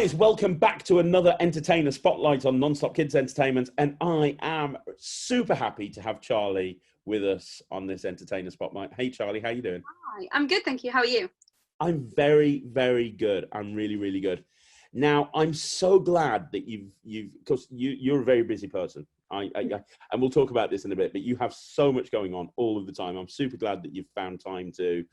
Guys, welcome back to another Entertainer Spotlight on Non-Stop Kids Entertainment, and I am super happy to have Charlie with us on this Entertainer Spotlight. Hey Charlie, how you doing? Hi, I'm good, thank you. How are you? I'm very, very good. I'm really, really good. Now, I'm so glad that because you're a very busy person. And we'll talk about this in a bit, but you have so much going on all of the time. I'm super glad that you've found time to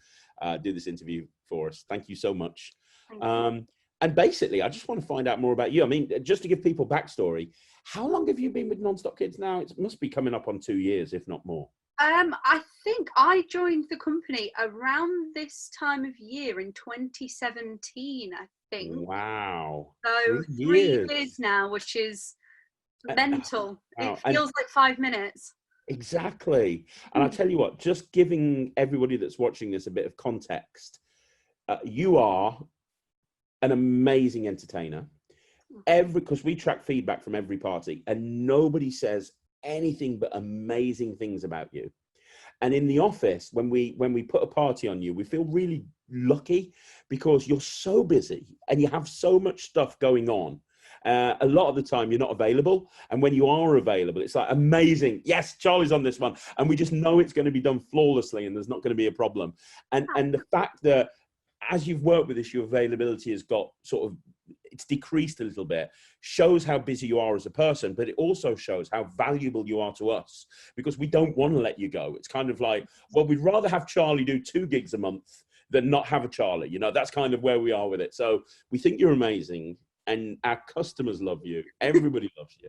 do this interview for us. Thank you so much. Thank you. And basically, I just want to find out more about you. I mean, just to give people backstory, how long have you been with Non-Stop Kids now? It must be coming up on 2 years, if not more. I think I joined the company around this time of year in 2017, I think. Wow. So 3 years now, which is mental. Wow. It feels like 5 minutes. Exactly. And I'll tell you what, just giving everybody that's watching this a bit of context, you are an amazing entertainer. Because we track feedback from every party and nobody says anything but amazing things about you. And in the office, when we put a party on you, we feel really lucky because you're so busy and you have so much stuff going on. A lot of the time you're not available, and when you are available, it's like amazing. Yes, Charlie's on this one, and we just know it's going to be done flawlessly, and there's not going to be a problem. And the fact that as you've worked with this, your availability has got it's decreased a little bit, shows how busy you are as a person, but it also shows how valuable you are to us because we don't want to let you go. It's kind of like, well, we'd rather have Charlie do 2 gigs a month than not have a Charlie. You know, that's kind of where we are with it. So we think you're amazing and our customers love you. Everybody loves you.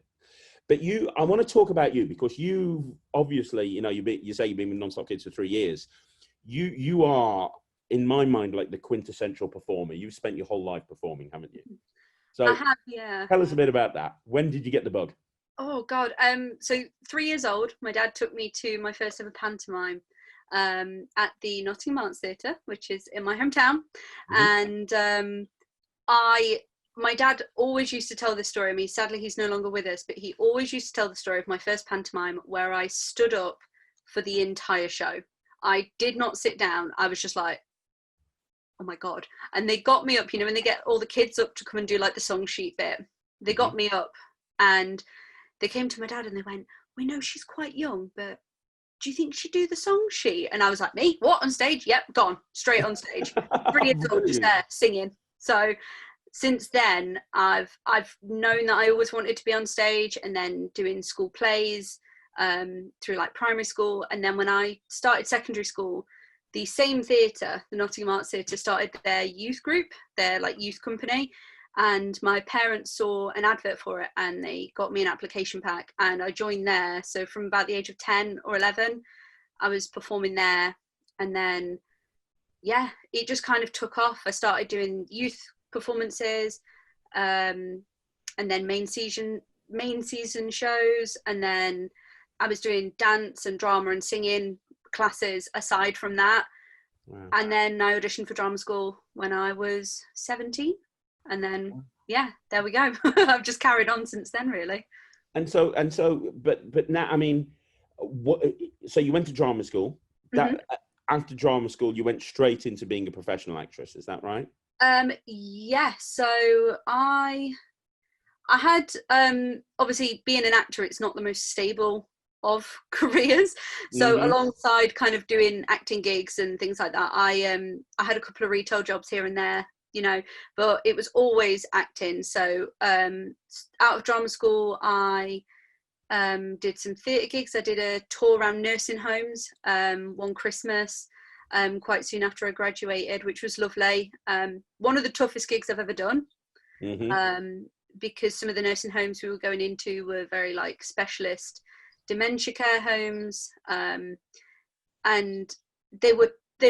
But I want to talk about you because you obviously, you say you've been with Non-Stop Kids for 3 years. You are, in my mind, like the quintessential performer. You've spent your whole life performing, haven't you? So I have, yeah. Tell us a bit about that. When did you get the bug? Oh God. So 3 years old, my dad took me to my first ever pantomime at the Nottingham Arts Theatre, which is in my hometown. And my dad always used to tell this story. I mean, sadly, he's no longer with us, but he always used to tell the story of my first pantomime where I stood up for the entire show. I did not sit down. I was just like, oh my God. And they got me up, when they get all the kids up to come and do like the song sheet bit, they got me up and they came to my dad and they went, we know she's quite young, but do you think she'd do the song sheet? And I was like, me? What, on stage? Yep, gone. Straight on stage. 3 years old, just there singing. So since then, I've known that I always wanted to be on stage, and then doing school plays through like primary school. And then when I started secondary school, the same theatre, the Nottingham Arts Theatre, started their youth group, their like youth company. And my parents saw an advert for it and they got me an application pack and I joined there. So from about the age of 10 or 11, I was performing there. And then, yeah, it just kind of took off. I started doing youth performances and then main season shows. And then I was doing dance and drama and singing classes aside from that. Wow. And then I auditioned for drama school when I was 17. And then, yeah, there we go. I've just carried on since then, really. But now, I mean, so you went to drama school. After drama school, you went straight into being a professional actress. Is that right? Yeah. So I had, obviously being an actor, it's not the most stable of careers. So alongside kind of doing acting gigs and things like that, I had a couple of retail jobs here and there, but it was always acting. So out of drama school, I did some theatre gigs. I did a tour around nursing homes one Christmas quite soon after I graduated, which was lovely. One of the toughest gigs I've ever done because some of the nursing homes we were going into were very like specialist dementia care homes, and they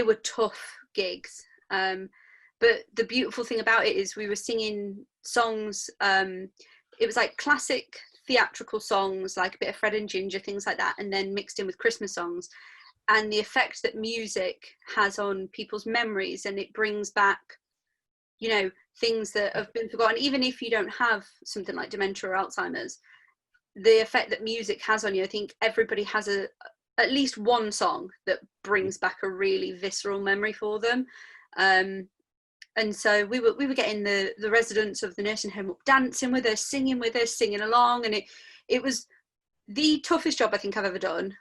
were tough gigs. But the beautiful thing about it is we were singing songs. It was like classic theatrical songs, like a bit of Fred and Ginger, things like that, and then mixed in with Christmas songs. And the effect that music has on people's memories, and it brings back, things that have been forgotten. Even if you don't have something like dementia or Alzheimer's, the effect that music has on you, I think everybody has at least one song that brings back a really visceral memory for them. And so we were getting the residents of the nursing home up dancing with us, singing along, and it was the toughest job I think I've ever done,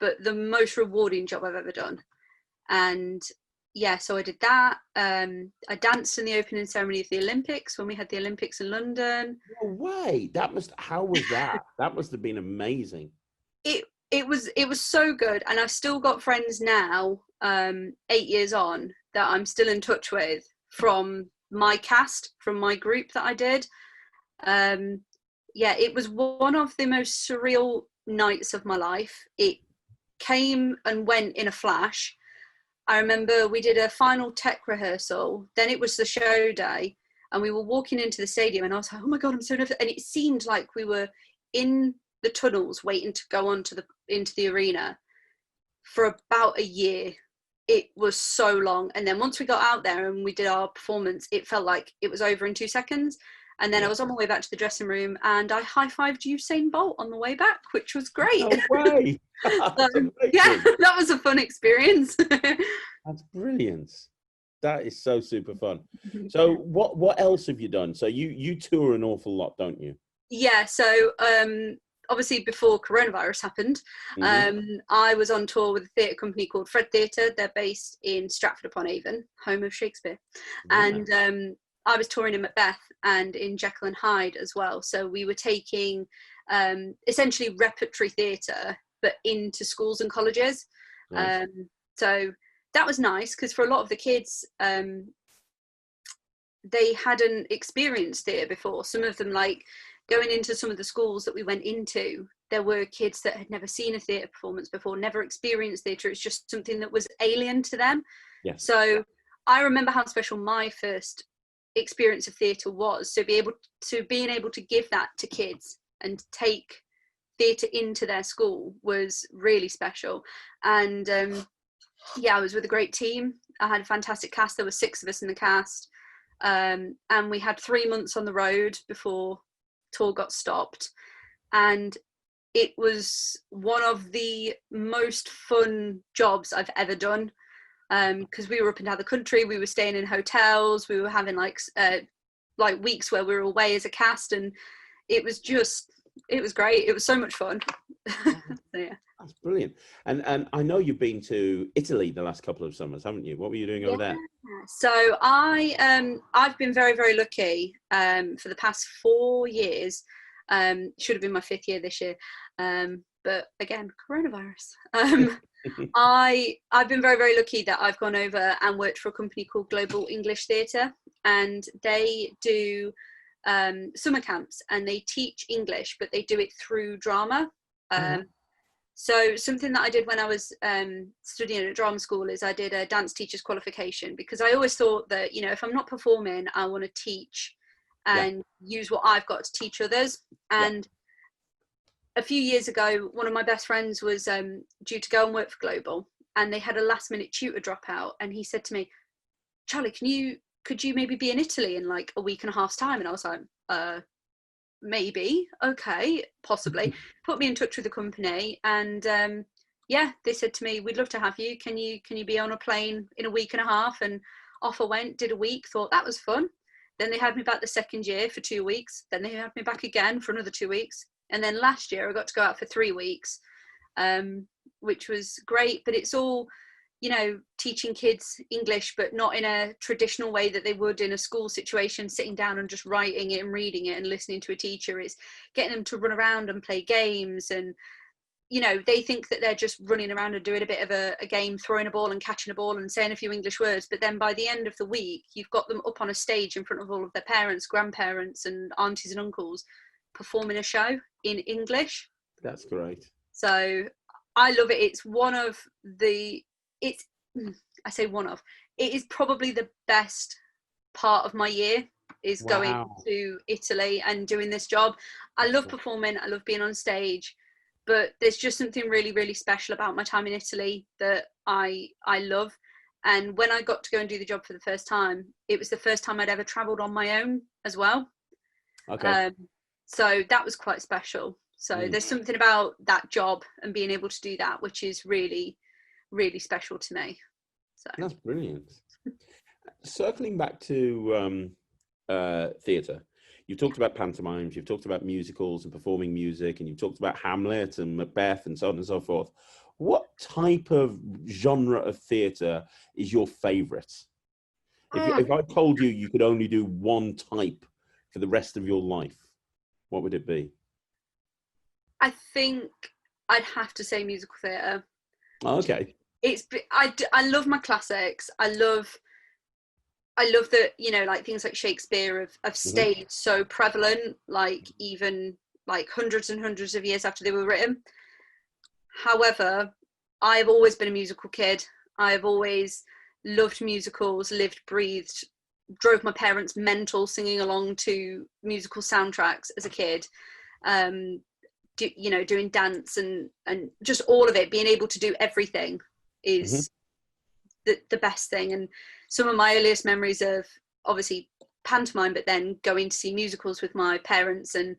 but the most rewarding job I've ever done. And yeah, so I did that. I danced in the opening ceremony of the Olympics when we had the Olympics in London. No way! How was that? That must have been amazing. It was so good, and I've still got friends now, 8 years on, that I'm still in touch with from my cast, from my group that I did. Yeah, it was one of the most surreal nights of my life. It came and went in a flash. I remember we did a final tech rehearsal, then it was the show day, and we were walking into the stadium, and I was like, oh my God, I'm so nervous. And it seemed like we were in the tunnels waiting to go into the arena for about a year. It was so long. And then once we got out there and we did our performance, it felt like it was over in 2 seconds. And then I was on my way back to the dressing room, and I high-fived Usain Bolt on the way back, which was great. No way! Yeah, that was a fun experience. That's brilliant. That is so super fun. So what else have you done? So you tour an awful lot, don't you? Yeah, so obviously before coronavirus happened, I was on tour with a theatre company called Fred Theatre. They're based in Stratford-upon-Avon, home of Shakespeare. Yeah. And I was touring in Macbeth and in Jekyll and Hyde as well. So we were taking essentially repertory theatre, but into schools and colleges. Nice. So that was nice, because for a lot of the kids, they hadn't experienced theatre before. Some of them, like going into some of the schools that we went into, there were kids that had never seen a theatre performance before, never experienced theatre. It's just something that was alien to them. Yes. So I remember how special my first experience of theatre was. So being able to give that to kids and take theatre into their school was really special. And yeah, I was with a great team. I had a fantastic cast. There were 6 of us in the cast, and we had 3 months on the road before tour got stopped. And it was one of the most fun jobs I've ever done, because we were up and down the country. We were staying in hotels. We were having like weeks where we were away as a cast, and it was great. It was so much fun. So, yeah. That's brilliant. And I know you've been to Italy the last couple of summers, haven't you? What were you doing over there? So I've been very, very lucky for the past 4 years. Should have been my 5th year this year, but again, coronavirus. I've been very, very lucky that I've gone over and worked for a company called Global English Theatre, and they do summer camps, and they teach English, but they do it through drama. So something that I did when I was studying at drama school is I did a dance teacher's qualification, because I always thought that, if I'm not performing, I want to teach and use what I've got to teach others. And a few years ago, one of my best friends was due to go and work for Global, and they had a last minute tutor drop out, and he said to me, Charlie, could you maybe be in Italy in like a week and a half's time? And I was like, maybe, okay, possibly. Put me in touch with the company, and they said to me, we'd love to have you. Can you be on a plane in a week and a half? And off I went, did a week, thought that was fun. Then they had me back the second year for 2 weeks. Then they had me back again for another 2 weeks. And then last year I got to go out for 3 weeks, which was great. But it's all, teaching kids English, but not in a traditional way that they would in a school situation, sitting down and just writing it and reading it and listening to a teacher. It's getting them to run around and play games, and they think that they're just running around and doing a bit of a game, throwing a ball and catching a ball and saying a few English words, but then by the end of the week you've got them up on a stage in front of all of their parents, grandparents and aunties and uncles, performing a show in English. That's great. So I love it. It's it is probably the best part of my year, is going to Italy and doing this job. I love performing, I love being on stage, but there's just something really, really special about my time in Italy that I love. And when I got to go and do the job for the first time, it was the first time I'd ever travelled on my own as well. Okay. So that was quite special. So there's something about that job and being able to do that, which is really, really special to me. So that's brilliant. circling back to theatre, you've talked about pantomimes, you've talked about musicals and performing music, and you've talked about Hamlet and Macbeth and so on and so forth. What type of genre of theatre is your favourite? If I told you you could only do one type for the rest of your life, what would it be? I think I'd have to say musical theatre. Oh, okay. I love my classics. I love that, you know, like things like Shakespeare have stayed so prevalent, like even like hundreds and hundreds of years after they were written. However, I've always been a musical kid. I've always loved musicals, lived, breathed, drove my parents mental singing along to musical soundtracks as a kid. You know, doing dance and just all of it, being able to do everything is the best thing. And some of my earliest memories of obviously pantomime, but then going to see musicals with my parents. And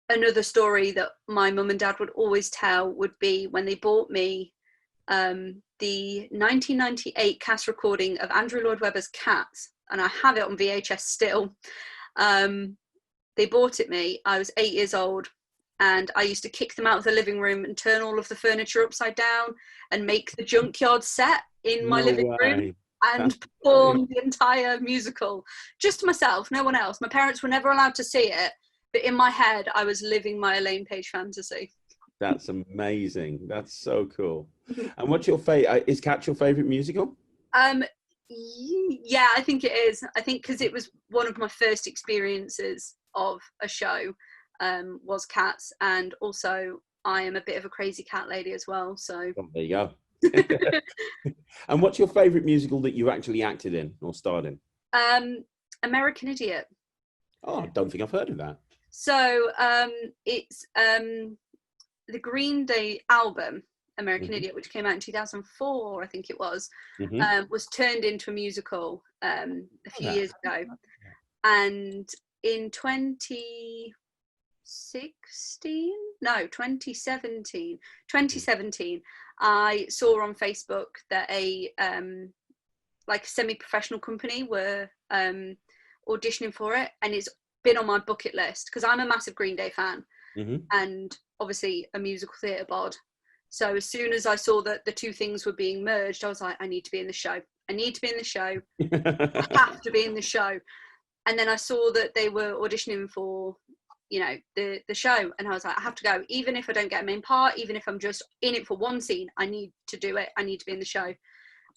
another story that my mum and dad would always tell would be when they bought me the 1998 cast recording of Andrew Lloyd Webber's Cats, and I have it on VHS still. They bought it me. I was 8 years old, and I used to kick them out of the living room and turn all of the furniture upside down and make the junkyard set in my living room and perform the entire musical just to myself, no one else. My parents were never allowed to see it, but in my head, I was living my Elaine Page fantasy. That's amazing. That's so cool. And what's your favorite? Is Cats your favorite musical? Yeah, I think it is. I think because it was one of my first experiences of a show, was Cats, and also I am a bit of a crazy cat lady as well. So there you go. And what's your favorite musical that you actually acted in or starred in? American Idiot. Oh, I don't think I've heard of that. So it's the Green Day album American Idiot, which came out in 2004, I think it was turned into a musical a few years ago. And in 2017, I saw on Facebook that a like semi-professional company were auditioning for it, and it's been on my bucket list because I'm a massive Green Day fan and obviously a musical theatre bod. So as soon as I saw that the two things were being merged, I was like, I need to be in the show. I need to be in the show. I have to be in the show. And then I saw that they were auditioning for, you know, the show. And I was like, I have to go. Even if I don't get a main part, even if I'm just in it for one scene, I need to do it. I need to be in the show.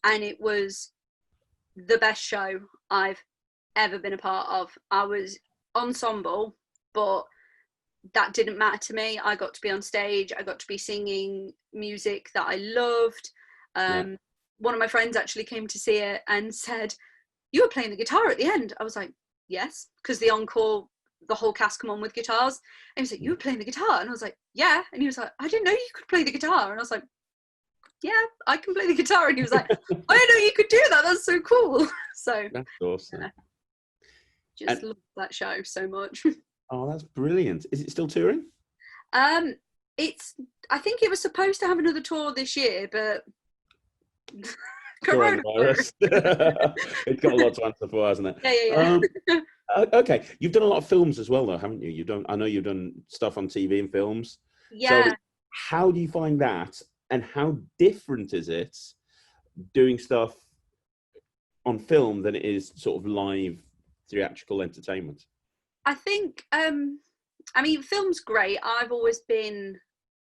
And it was the best show I've ever been a part of. I was ensemble, but that didn't matter to me. I got to be on stage. I got to be singing music that I loved. One of my friends actually came to see it and said, "You were playing the guitar at the end." I was like, "Yes," because the encore, the whole cast come on with guitars. And he was like, "You were playing the guitar?" And I was like, "Yeah." And he was like, "I didn't know you could play the guitar." And I was like, "Yeah, I can play the guitar." And he was like, "I didn't know you could do that. That's so cool." So that's awesome. Just love that show so much. Oh, that's brilliant. Is it still touring? I think it was supposed to have another tour this year, but coronavirus. It's got a lot to answer for, hasn't it? Yeah. Okay, you've done a lot of films as well, though, haven't you? I know you've done stuff on TV and films. Yeah. So how do you find that, and how different is it doing stuff on film than it is sort of live theatrical entertainment? I think, I mean, film's great. I've always been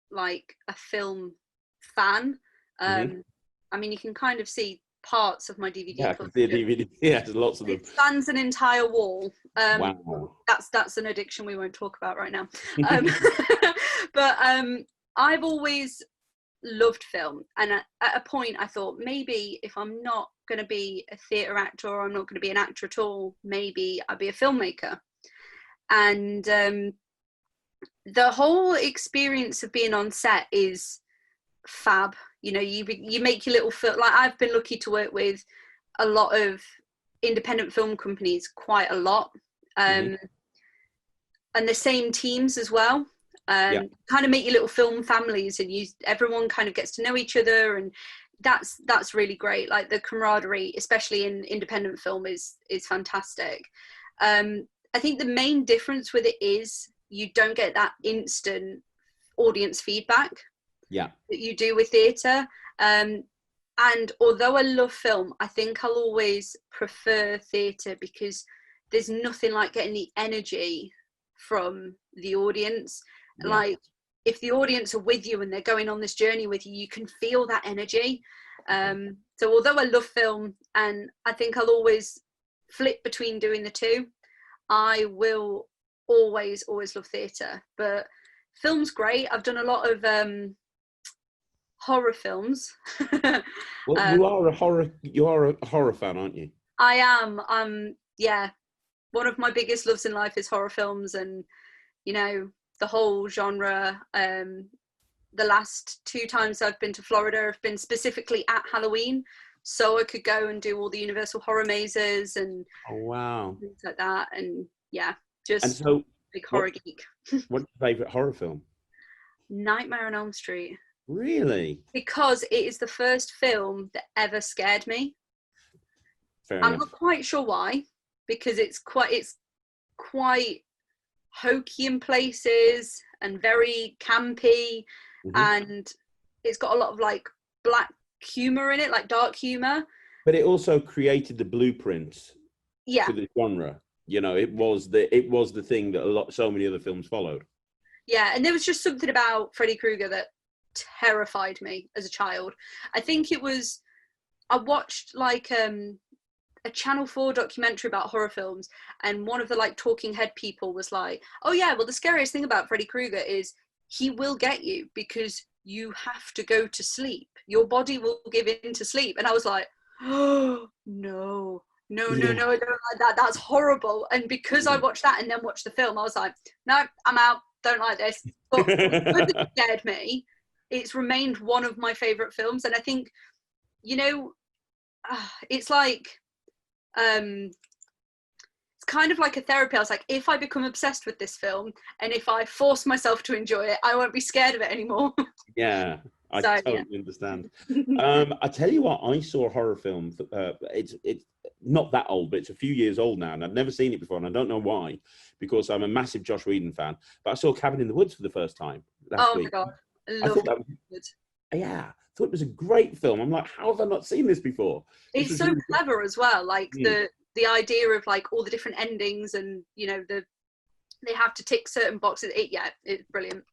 like a film fan. I mean, you can kind of see parts of my DVD. Yeah, I can see a DVD. Yeah, there's lots of them. It spans an entire wall. Wow. That's an addiction we won't talk about right now. But I've always loved film, and at a point I thought maybe if I'm not going to be a theatre actor, or I'm not going to be an actor at all, maybe I'd be a filmmaker. And the whole experience of being on set is fab. You know, you make your little film. Like, I've been lucky to work with a lot of independent film companies, quite a lot, and the same teams as well. Kind of make your little film families, and everyone kind of gets to know each other, and that's really great. Like the camaraderie, especially in independent film, is fantastic. I think the main difference with it is you don't get that instant audience feedback that you do with theatre. And although I love film, I think I'll always prefer theatre because there's nothing like getting the energy from the audience. Like if the audience are with you and they're going on this journey with you, you can feel that energy. So although I love film and I think I'll always flip between doing the two, I will always love theatre. But film's great. I've done a lot of horror films. Well, you are a horror fan, aren't you? I am. Yeah. One of my biggest loves in life is horror films, and you know, the whole genre. The last 2 times I've been to Florida have been specifically at Halloween, so I could go and do all the Universal horror mazes and things like that. And yeah, just big horror geek. What's your favourite horror film? Nightmare on Elm Street. Really? Because it is the first film that ever scared me. I'm not quite sure why, because it's quite hokey in places and very campy, and it's got a lot of like black humor in it, like dark humor. But it also created the blueprint for the genre. You know, it was the thing that so many other films followed. Yeah, and there was just something about Freddy Krueger that terrified me as a child. I think I watched like a Channel 4 documentary about horror films, and one of the like talking head people was like, oh yeah, well the scariest thing about Freddy Krueger is he will get you because you have to go to sleep. Your body will give in to sleep. And I was like, oh no, I don't like that. That's horrible. And because I watched that and then watched the film, I was like, no, I'm out. Don't like this. But because it scared me, it's remained one of my favorite films. And I think, you know, it's like, it's kind of like a therapy. I was like, if I become obsessed with this film and if I force myself to enjoy it, I won't be scared of it anymore. Yeah, I totally understand. I tell you what, I saw a horror film. It's not that old, but it's a few years old now, and I've never seen it before, and I don't know why, because I'm a massive Joss Whedon fan. But I saw Cabin in the Woods for the first time last week. My god, I love Cabin in the Woods. Yeah, I thought it was a great film. I'm like, how have I not seen this before? It's so really clever as well. Like the idea of like all the different endings, and you know they have to tick certain boxes. It's brilliant.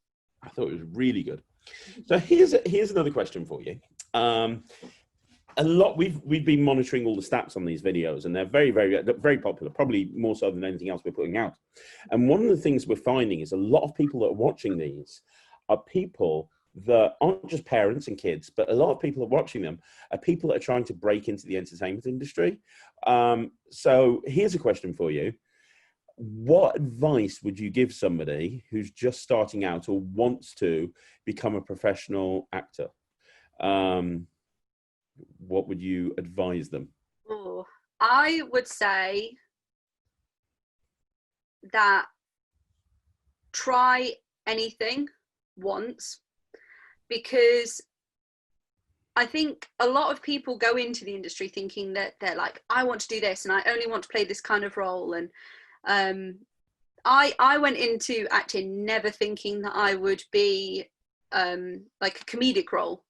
I thought it was really good. So here's another question for you. A lot we've been monitoring all the stats on these videos, and they're very, very, very popular, probably more so than anything else we're putting out. And one of the things we're finding is a lot of people that are watching these are people that aren't just parents and kids, but a lot of people that are watching them are people that are trying to break into the entertainment industry. So here's a question for you. What advice would you give somebody who's just starting out or wants to become a professional actor? What would you advise them? Oh, I would say that try anything once, because I think a lot of people go into the industry thinking that they're like, I want to do this and I only want to play this kind of role. And I went into acting never thinking that I would be like a comedic role,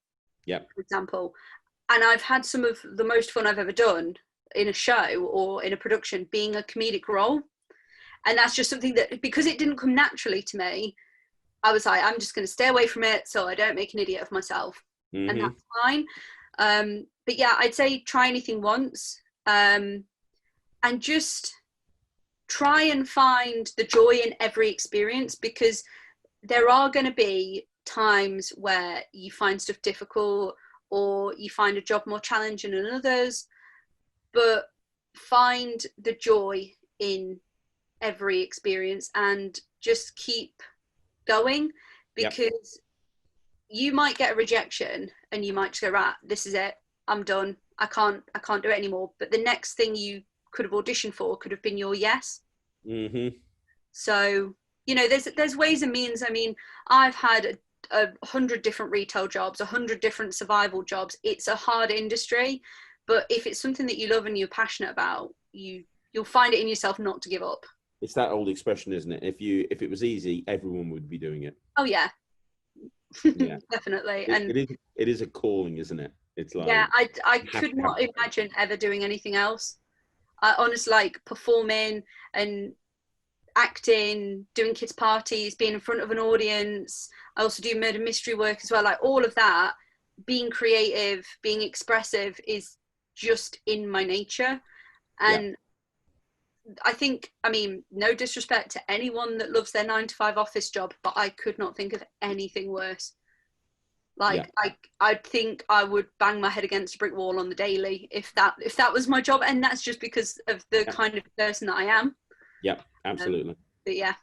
for example. And I've had some of the most fun I've ever done in a show or in a production being a comedic role. And that's just something that, because it didn't come naturally to me, I was like, I'm just going to stay away from it so I don't make an idiot of myself. And that's fine. But yeah, I'd say try anything once, and just try and find the joy in every experience, because there are going to be times where you find stuff difficult or you find a job more challenging than others, but find the joy in every experience and just keep going, because you might get a rejection and you might just go, right, this is it, I'm done, I can't do it anymore. But the next thing you could have auditioned for could have been your yes. So, you know, there's ways and means. I mean, I've had 100 different retail jobs, 100 different survival jobs. It's a hard industry, but if it's something that you love and you're passionate about, you'll find it in yourself not to give up. It's that old expression, isn't it? If it was easy, everyone would be doing it. Oh yeah. Yeah. Definitely. It is a calling, isn't it? It's like, yeah, I could not imagine ever doing anything else. I honestly, like performing and acting, doing kids parties, being in front of an audience. I also do murder mystery work as well. Like all of that, being creative, being expressive is just in my nature. And I think, I mean, no disrespect to anyone that loves their 9-to-5 office job, but I could not think of anything worse. Like I think I would bang my head against a brick wall on the daily if that was my job, and that's just because of the kind of person that I am. Yeah, absolutely. But yeah.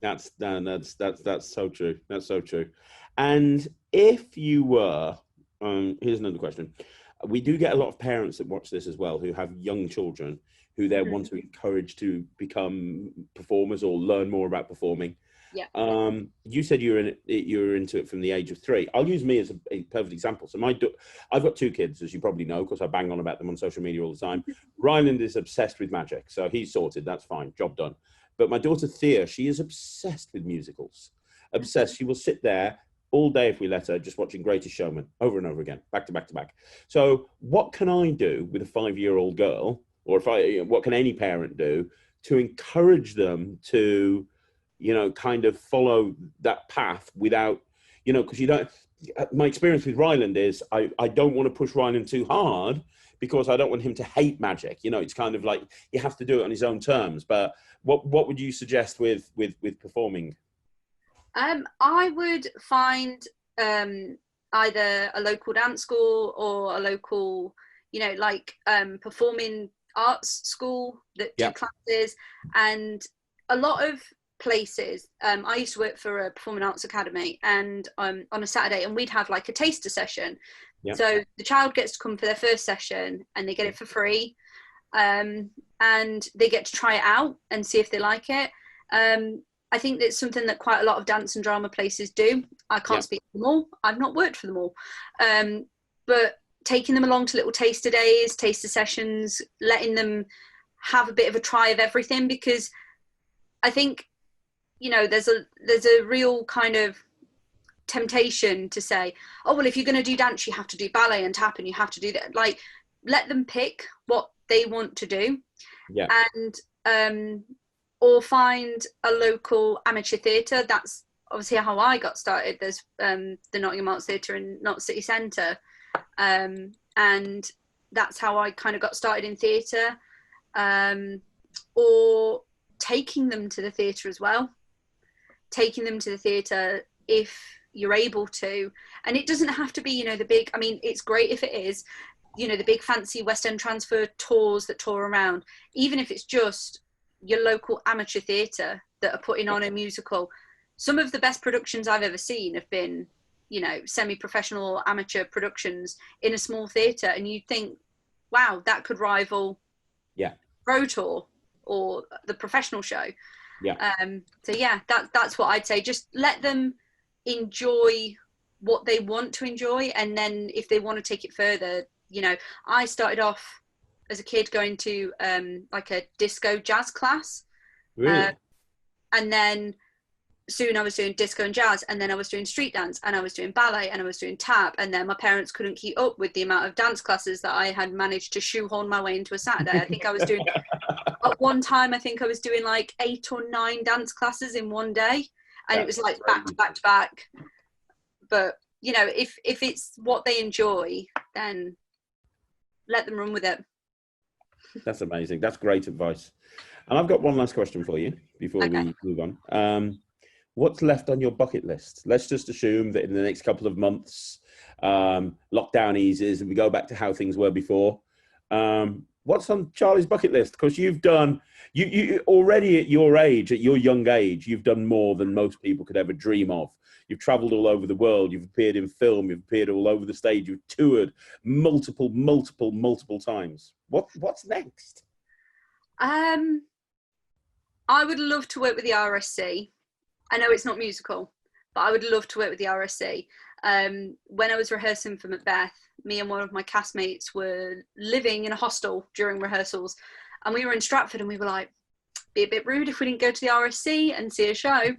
That's so true. That's so true. And if you were, here's another question. We do get a lot of parents that watch this as well who have young children who they want to encourage to become performers or learn more about performing. Yeah. You said you're into it from the age of 3. I'll use me as a perfect example. So I've got 2 kids, as you probably know, because I bang on about them on social media all the time. Ryland is obsessed with magic, so he's sorted. That's fine, job done. But my daughter Thea, she is obsessed with musicals. Obsessed. She will sit there all day if we let her, just watching Greatest Showman over and over again, back to back to back. So what can I do with a 5-year-old girl, or what can any parent do to encourage them to, kind of follow that path without, because you don't, my experience with Ryland is I don't want to push Ryland too hard because I don't want him to hate magic. It's kind of like he has to do it on his own terms. But what would you suggest with performing? I would find either a local dance school or a local, performing arts school that do classes, and a lot of places. I used to work for a performing arts academy, and on a Saturday, and we'd have like a taster session. Yep. So the child gets to come for their first session, and they get it for free, and they get to try it out and see if they like it. I think that's something that quite a lot of dance and drama places do. I can't speak for them all. I've not worked for them all, but taking them along to little taster days, taster sessions, letting them have a bit of a try of everything, because I think, there's a real kind of temptation to say, oh, well, if you're going to do dance, you have to do ballet and tap, and you have to do that. Like, let them pick what they want to do. Yeah. And, or find a local amateur theatre. That's obviously how I got started. There's the Nottingham Arts Theatre in Notts City Centre. And that's how I kind of got started in theatre. Or taking them to the theatre as well. Taking them to the theatre if you're able to. And it doesn't have to be, the big, I mean, it's great if it is, the big fancy West End transfer tours that tour around. Even if it's just your local amateur theatre that are putting on a musical. Some of the best productions I've ever seen have been, semi-professional or amateur productions in a small theatre, and you think, wow, that could rival Pro Tour or the professional show. So that's what I'd say. Just let them enjoy what they want to enjoy, and then if they want to take it further, I started off as a kid going to like a disco jazz class. Really? And then soon I was doing disco and jazz, and then I was doing street dance, and I was doing ballet, and I was doing tap, and then my parents couldn't keep up with the amount of dance classes that I had managed to shoehorn my way into a Saturday. I think I was doing at one time, I think I was doing like 8 or 9 dance classes in one day, and it was like back to back to back. But if it's what they enjoy, then let them run with it. That's amazing. That's great advice. And I've got one last question for you before we move on. What's left on your bucket list? Let's just assume that in the next couple of months, lockdown eases and we go back to how things were before. What's on Charlie's bucket list? Because you've done, you already at your age, at your young age, you've done more than most people could ever dream of. You've traveled all over the world. You've appeared in film. You've appeared all over the stage. You've toured multiple times. What's next? I would love to work with the RSC. I know it's not musical, but I would love to work with the RSC. When I was rehearsing for Macbeth, me and one of my castmates were living in a hostel during rehearsals, and we were in Stratford, and we were like, be a bit rude if we didn't go to the RSC and see a show.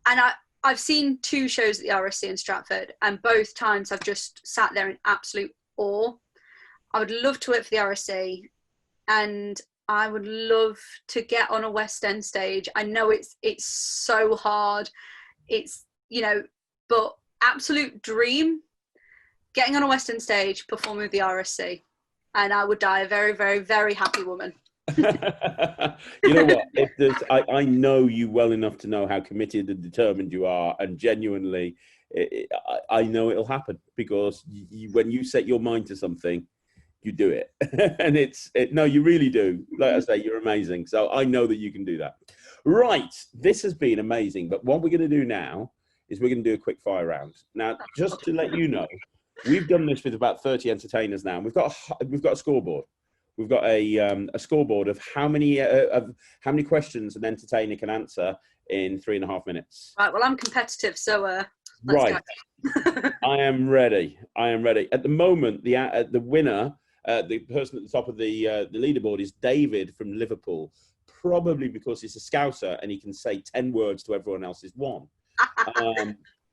And I've seen 2 shows at the RSC in Stratford, and both times I've just sat there in absolute awe. I would love to work for the RSC, and I would love to get on a West End stage. I know it's so hard. It's, you know, but absolute dream, getting on a West End stage, performing with the RSC. And I would die a very, very, very happy woman. You know what? I know you well enough to know how committed and determined you are, and genuinely, I know it'll happen, because when you set your mind to something, you do it. And no, you really do. Like I say, you're amazing. So I know that you can do that. Right. This has been amazing. But what we're going to do now is we're going to do a quick fire round. Now, just to let you know, we've done this with about 30 entertainers now. And we've got a scoreboard. We've got a scoreboard of how many questions an entertainer can answer in 3.5 minutes. Right. Well, I'm competitive, so let's right. go. I am ready. At the moment, the winner, the person at the top of the leaderboard, is David from Liverpool. Probably because he's a Scouser and he can say 10 words to everyone else's 1.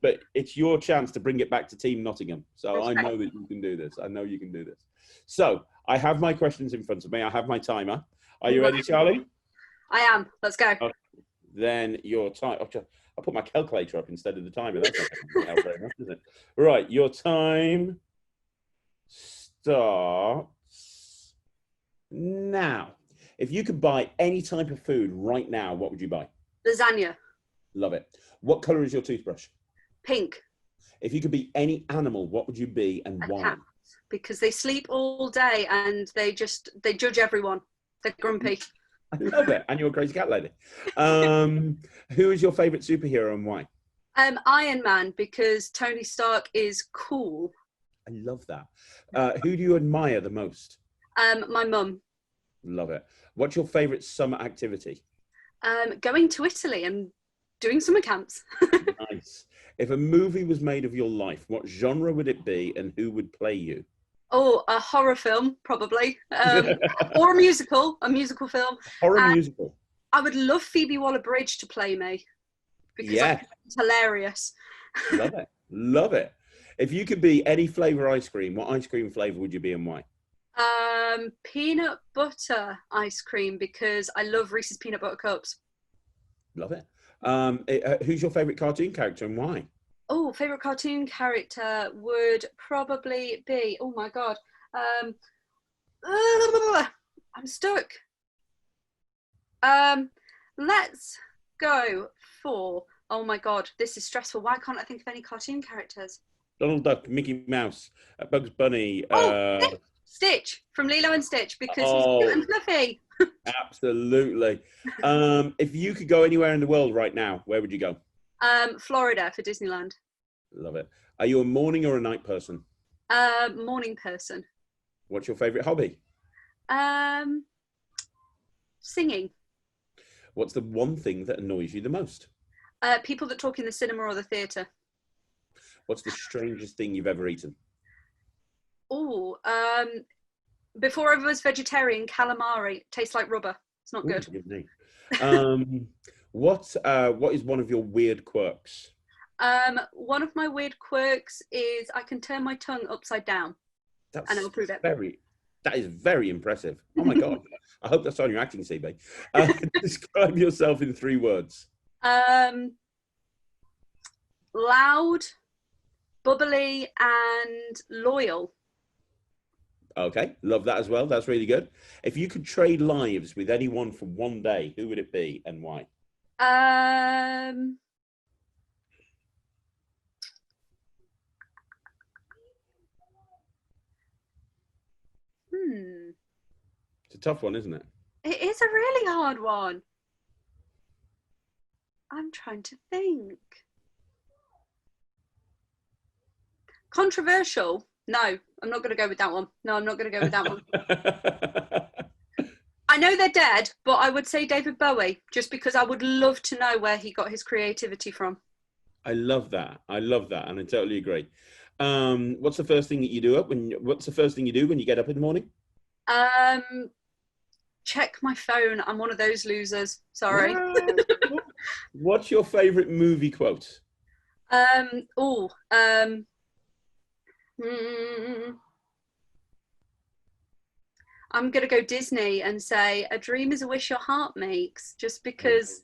But it's your chance to bring it back to Team Nottingham. So I know that you can do this. So I have my questions in front of me. I have my timer. Are you ready, Charlie? I am. Let's go. Okay. Then your time. I'll put my calculator up instead of the timer. That's not going to help very much, is it? Right. Your time starts now. If you could buy any type of food right now, what would you buy? Lasagna. Love it. What colour is your toothbrush? Pink. If you could be any animal, what would you be and why? Cat, because they sleep all day and they judge everyone. They're grumpy. I love it. And you're a crazy cat lady. Who is your favourite superhero and why? Iron Man, because Tony Stark is cool. I love that. Who do you admire the most? My mum. Love it. What's your favourite summer activity? Going to Italy and doing summer camps. Nice. If a movie was made of your life, what genre would it be and who would play you? Oh, a horror film, probably. Or a musical film. Musical. I would love Phoebe Waller-Bridge to play me. Because it's hilarious. Love it. Love it. If you could be any flavour ice cream, what ice cream flavour would you be and why? Peanut butter ice cream, because I love Reese's peanut butter cups. Love it. Who's your favourite cartoon character and why? Oh, favourite cartoon character would probably be, oh my God. I'm stuck. Let's go for, oh my God, this is stressful. Why can't I think of any cartoon characters? Donald Duck, Mickey Mouse, Bugs Bunny. Stitch from Lilo and Stitch, because he's cute and fluffy. Absolutely. If you could go anywhere in the world right now, where would you go? Florida for Disneyland. Love it. Are you a morning or a night person? Morning person. What's your favourite hobby? Singing. What's the one thing that annoys you the most? People that talk in the cinema or the theatre. What's the strangest thing you've ever eaten? Oh, before I was vegetarian, calamari. Tastes like rubber. It's not good. What is one of your weird quirks? One of my weird quirks is I can turn my tongue upside down. And I'll prove it. That is very impressive. Oh my God. I hope that's on your acting CV. Describe yourself in 3 words. Loud, bubbly, and loyal. Okay, love that as well. That's really good. If you could trade lives with anyone for one day, who would it be and why? It's a tough one, isn't it? It is a really hard one. I'm trying to think. Controversial? No, I'm not going to go with that one. I know they're dead, but I would say David Bowie, just because I would love to know where he got his creativity from. I love that. I love that, and I totally agree. What's the first thing that you do what's the first thing you do when you get up in the morning? Um, check my phone. I'm one of those losers. Sorry. Ah, what's your favorite movie quote? Oh, mm, I'm gonna go Disney and say a dream is a wish your heart makes, just because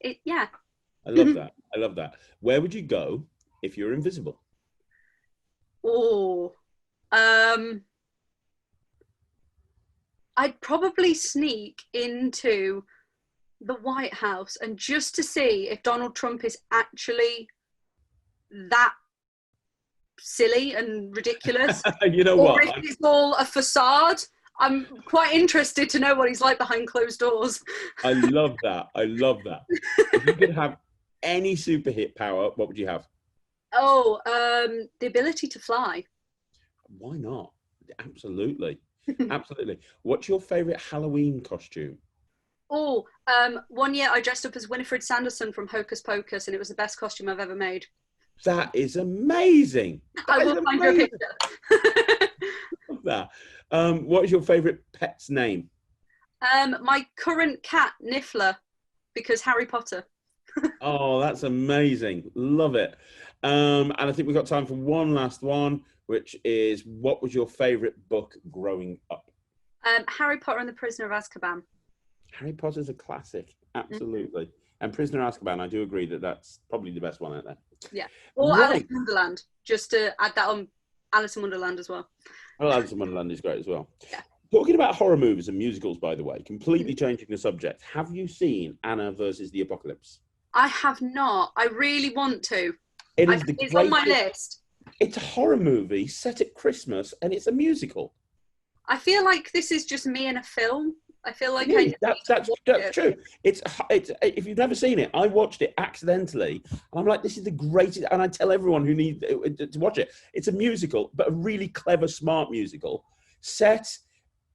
it. Yeah. I love that. I love that. Where would you go if you're invisible? Oh, um, I'd probably sneak into the White House and just to see if Donald Trump is actually that silly and ridiculous, You know or what? if it's all a facade. I'm quite interested to know what he's like behind closed doors. I love that. I love that. If you could have any super hit power, what would you have? Oh, the ability to fly. Why not? Absolutely. Absolutely. What's your favorite Halloween costume? Oh, one year I dressed up as Winifred Sanderson from Hocus Pocus, and it was the best costume I've ever made. That is amazing. I will find you a picture. Love that. What is your favorite pet's name? My current cat, Niffler, because Harry Potter. Oh, that's amazing. Love it. And I think we've got time for one last one, which is what was your favorite book growing up? Harry Potter and the Prisoner of Azkaban. Harry Potter's a classic. Absolutely. And Prisoner of Azkaban, I do agree that that's probably the best one out there. Yeah. Or Right. Alice in Wonderland, just to add that on. Alice in Wonderland as well. Well, Alice in Wonderland is great as well. Yeah. Talking about horror movies and musicals, by the way, completely changing the subject. Have you seen Anna versus the Apocalypse? I have not. I really want to. It's on my list. It's a horror movie set at Christmas, and it's a musical. I feel like this is just me in a film. I feel like that's true. It's if you've never seen it, I watched it accidentally, and I'm like, this is the greatest. And I tell everyone who needs to watch it. It's a musical, but a really clever, smart musical set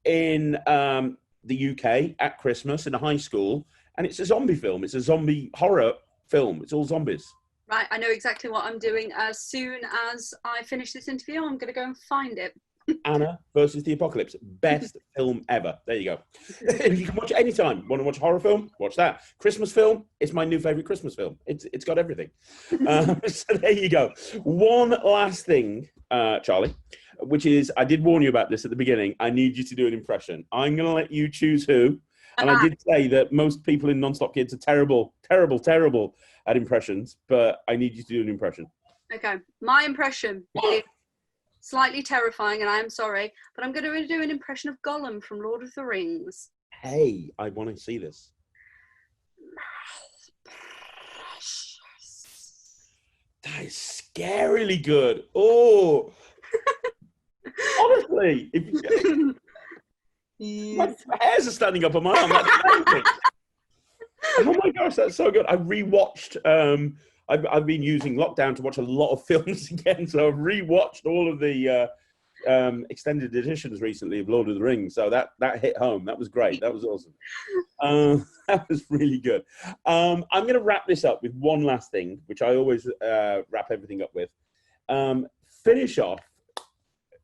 in the UK at Christmas in a high school, and it's a zombie film. It's a zombie horror film. It's all zombies. Right, I know exactly what I'm doing. As soon as I finish this interview, I'm going to go and find it. Anna versus the Apocalypse, best film ever. There you go. You can watch it anytime. Want to watch a horror film? Watch that. Christmas film? It's my new favorite Christmas film. It's got everything. So there you go. One last thing, Charlie, which is I did warn you about this at the beginning. I need you to do an impression. I'm going to let you choose who. And I did say that most people in Non-Stop Kids are terrible, terrible, terrible at impressions. But I need you to do an impression. Okay, my impression is slightly terrifying, and I am sorry, but I'm going to do an impression of Gollum from Lord of the Rings. Hey, I want to see this. That is scarily good. Oh, honestly, my hairs are standing up on my arm. That's amazing. Oh my gosh, that's so good. I rewatched. I've been using lockdown to watch a lot of films again, so I've rewatched all of the extended editions recently of Lord of the Rings. So that hit home. That was great. That was awesome. That was really good. I'm going to wrap this up with one last thing, which I always wrap everything up with. Finish off,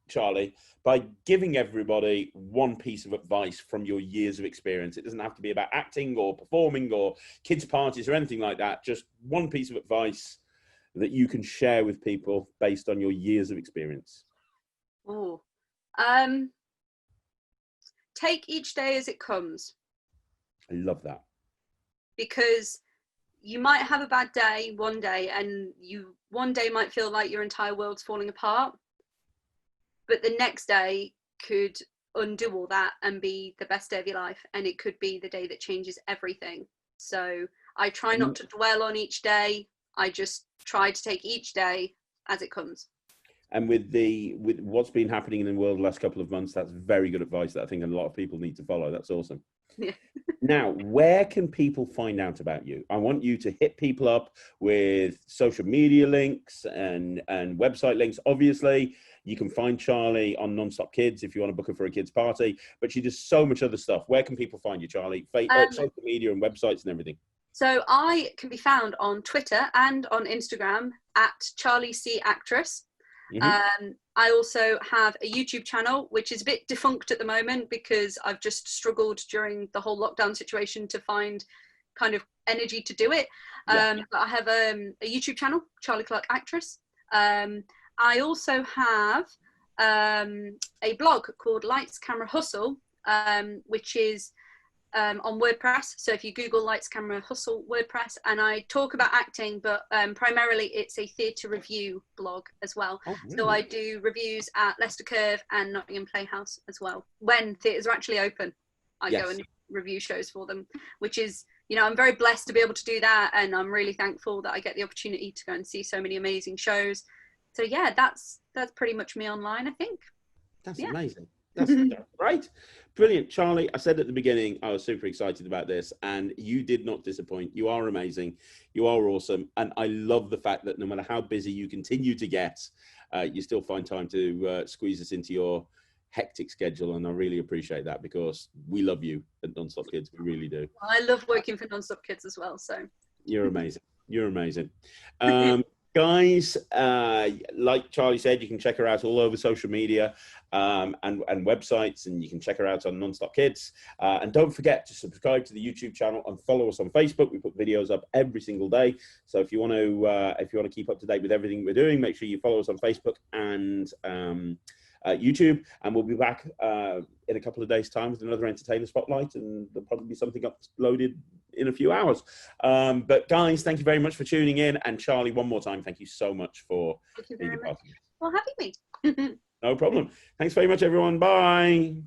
Charlie, by giving everybody one piece of advice from your years of experience. It doesn't have to be about acting or performing or kids' parties or anything like that. Just one piece of advice that you can share with people based on your years of experience. Oh, take each day as it comes. I love that. Because you might have a bad day one day, and one day might feel like your entire world's falling apart. But the next day could undo all that and be the best day of your life. And it could be the day that changes everything. So I try not to dwell on each day. I just try to take each day as it comes. And with what's been happening in the world the last couple of months, that's very good advice that I think a lot of people need to follow. That's awesome. Yeah. Now, where can people find out about you? I want you to hit people up with social media links and website links. Obviously, you can find Charlie on Non-Stop Kids if you want to book her for a kids' party, but she does so much other stuff. Where can people find you, Charlie? Social media and websites and everything. So I can be found on Twitter and on Instagram at Charlie C Actress. I also have a YouTube channel, which is a bit defunct at the moment because I've just struggled during the whole lockdown situation to find kind of energy to do it. But I have a YouTube channel, Charlie Clark Actress. I also have a blog called Lights Camera Hustle, which is on WordPress. So if you Google Lights Camera Hustle WordPress, and I talk about acting, but primarily it's a theatre review blog as well. Oh, really? So I do reviews at Leicester Curve and Nottingham Playhouse as well. When theatres are actually open, I go and review shows for them, which is, you know, I'm very blessed to be able to do that, and I'm really thankful that I get the opportunity to go and see so many amazing shows. So yeah, that's pretty much me online, I think. That's amazing. That's great. Brilliant. Charlie, I said at the beginning, I was super excited about this, and you did not disappoint. You are amazing. You are awesome. And I love the fact that no matter how busy you continue to get, you still find time to squeeze us into your hectic schedule. And I really appreciate that, because we love you at Nonstop Kids. We really do. I love working for Nonstop Kids as well. So you're amazing. You're amazing. Guys, like Charlie said, you can check her out all over social media and websites, and you can check her out on Nonstop Kids. And don't forget to subscribe to the YouTube channel and follow us on Facebook. We put videos up every single day. So if you want to keep up to date with everything we're doing, make sure you follow us on Facebook and YouTube. And we'll be back in a couple of days' time with another entertainer spotlight, and there'll probably be something uploaded in a few hours. But guys, thank you very much for tuning in. And Charlie, one more time, thank you so much for being a part of it. Well, having me. No problem. Thanks very much, everyone. Bye.